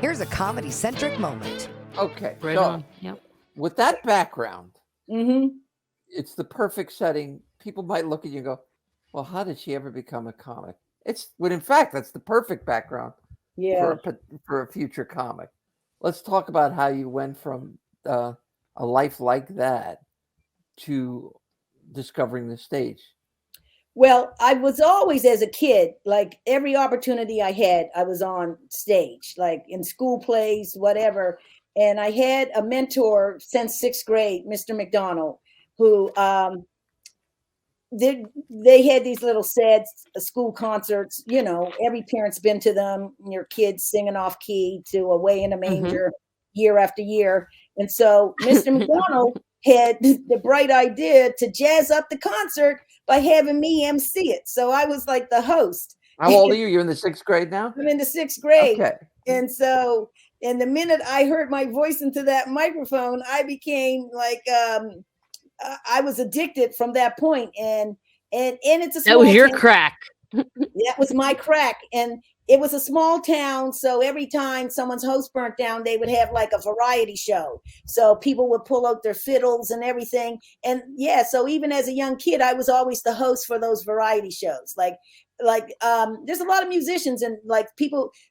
Here's a comedy-centric moment. Okay. Right so on. Yep. with that background, Mm-hmm. it's the perfect setting. People might look at you and go, well, how did she ever become a comic? When in fact, that's the perfect background Yeah. for a future comic. Let's talk about how you went from a life like that to discovering the stage. Well, I was always, as a kid, like every opportunity I had, I was on stage, like in school plays, whatever. And I had a mentor since sixth grade, Mr. McDonald, who they had these little sad school concerts. You know, every parent's been to them. Your kids singing off key to Away in a Manger year after year. And so Mr. McDonald had the bright idea to jazz up the concert by having me MC it. So I was like the host. How old are you? You're in the sixth grade now? I'm in the sixth grade. Okay. And so, and the minute I heard my voice into that microphone, I became like, I was addicted from that point. And it's a small That was your town. crack. That was my crack. And it was a small town. So every time someone's house burnt down, they would have like a variety show. So people would pull out their fiddles and everything. And yeah, so even as a young kid, I was always the host for those variety shows. Like there's a lot of musicians, and like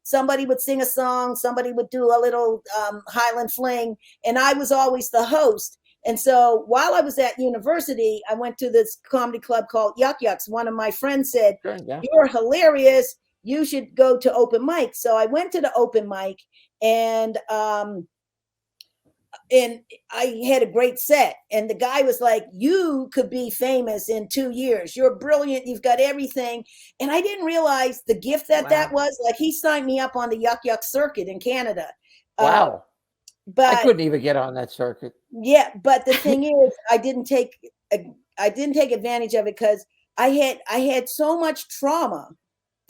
somebody would sing a song, somebody would do a little Highland fling, and I was always the host. And so while I was at university, I went to this comedy club called Yuck Yucks. One of my friends said, Sure, yeah. "You're hilarious. You should go to open mic." So I went to the open mic, and I had a great set. And the guy was like, "You could be famous in 2 years. You're brilliant. You've got everything." And I didn't realize the gift that was. Like, he signed me up on the Yuck Yuck circuit in Canada. Wow. But I couldn't even get on that circuit. yeah, but the thing is, I didn't take advantage of it because I had so much trauma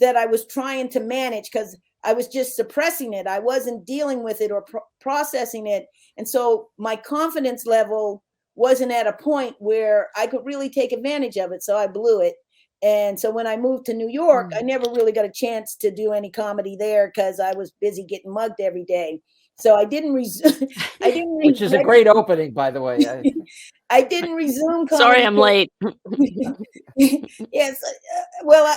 that I was trying to manage, because I was just suppressing it. I wasn't dealing with it or processing it. And so my confidence level wasn't at a point where I could really take advantage of it. So I blew it. And so when I moved to New York, I never really got a chance to do any comedy there because I was busy getting mugged every day. So I didn't resume. Which is a great opening, by the way. I didn't resume comedy. Sorry, I'm late. Yes. Well,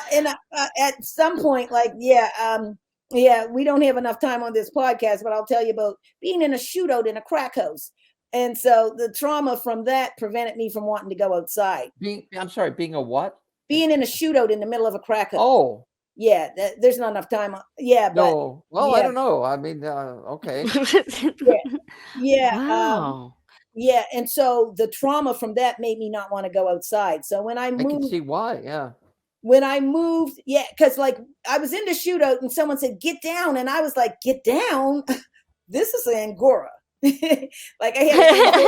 at some point, like, we don't have enough time on this podcast, but I'll tell you about being in a shootout in a crack house. And so the trauma from that prevented me from wanting to go outside. Being a what? Being in a shootout in the middle of a crack house. Oh. Yeah, there's not enough time. Yeah, but no. Well, I don't know. I mean, okay. Yeah. Wow. Yeah, and so the trauma from that made me not want to go outside. So when I moved, I can see why. Yeah. When I moved, because like I was in the shootout and someone said, "Get down," and I was like, "Get down? This is Angora." Like I had.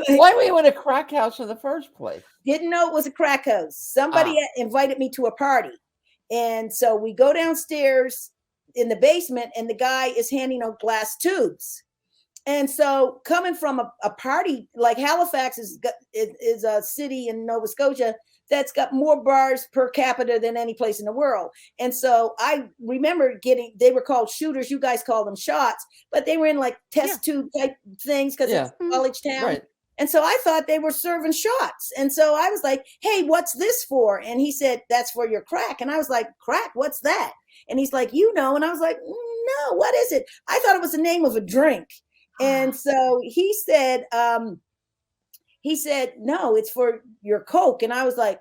Why were you in a crack house in the first place? Didn't know it was a crack house. Somebody invited me to a party, and so we go downstairs in the basement, and the guy is handing out glass tubes. And so coming from a party, like Halifax is a city in Nova Scotia that's got more bars per capita than any place in the world. And so I remember they were called shooters. You guys call them shots, but they were in like test tube type things because it's a college town. Right. And so I thought they were serving shots. And so I was like, "Hey, what's this for?" And he said, "That's for your crack." And I was like, "Crack? What's that?" And he's like, "You know." And I was like, "No, what is it?" I thought it was the name of a drink. And so he said, "No, it's for your Coke." And I was like,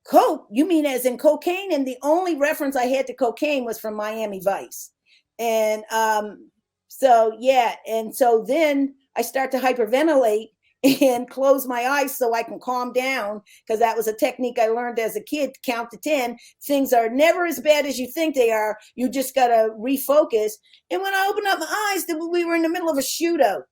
"Coke? You mean as in cocaine?" And the only reference I had to cocaine was from Miami Vice. And so then I start to hyperventilate and close my eyes so I can calm down, because that was a technique I learned as a kid, to count to 10. Things are never as bad as you think they are. You just got to refocus. And when I opened up my eyes, we were in the middle of a shootout.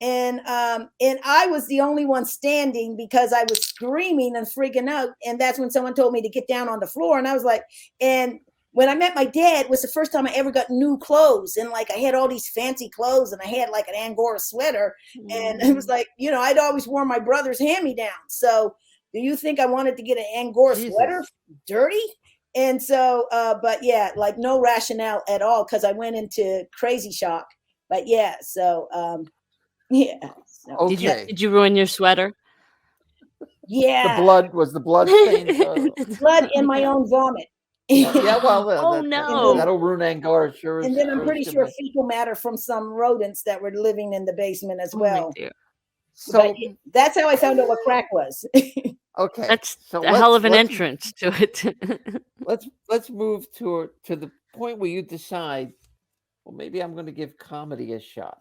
And I was the only one standing because I was screaming and freaking out. And that's when someone told me to get down on the floor. And I was like, and when I met my dad, it was the first time I ever got new clothes. And like, I had all these fancy clothes, and I had like an Angora sweater. And it was like, I'd always worn my brother's hand-me-down. So do you think I wanted to get an Angora sweater dirty? And so, but yeah, like no rationale at all because I went into crazy shock. But yeah, so yeah. So, Okay. Did you ruin your sweater? yeah. The blood stains. Blood in my own vomit. Yeah, well, Oh, no. that'll ruin Angora. Sure. And then I'm pretty sure fecal matter from some rodents that were living in the basement as Oh, my well. dear. So that's how I found out what crack was. okay, That's so a hell of an entrance to it. let's move to the point where you decide, well, maybe I'm going to give comedy a shot.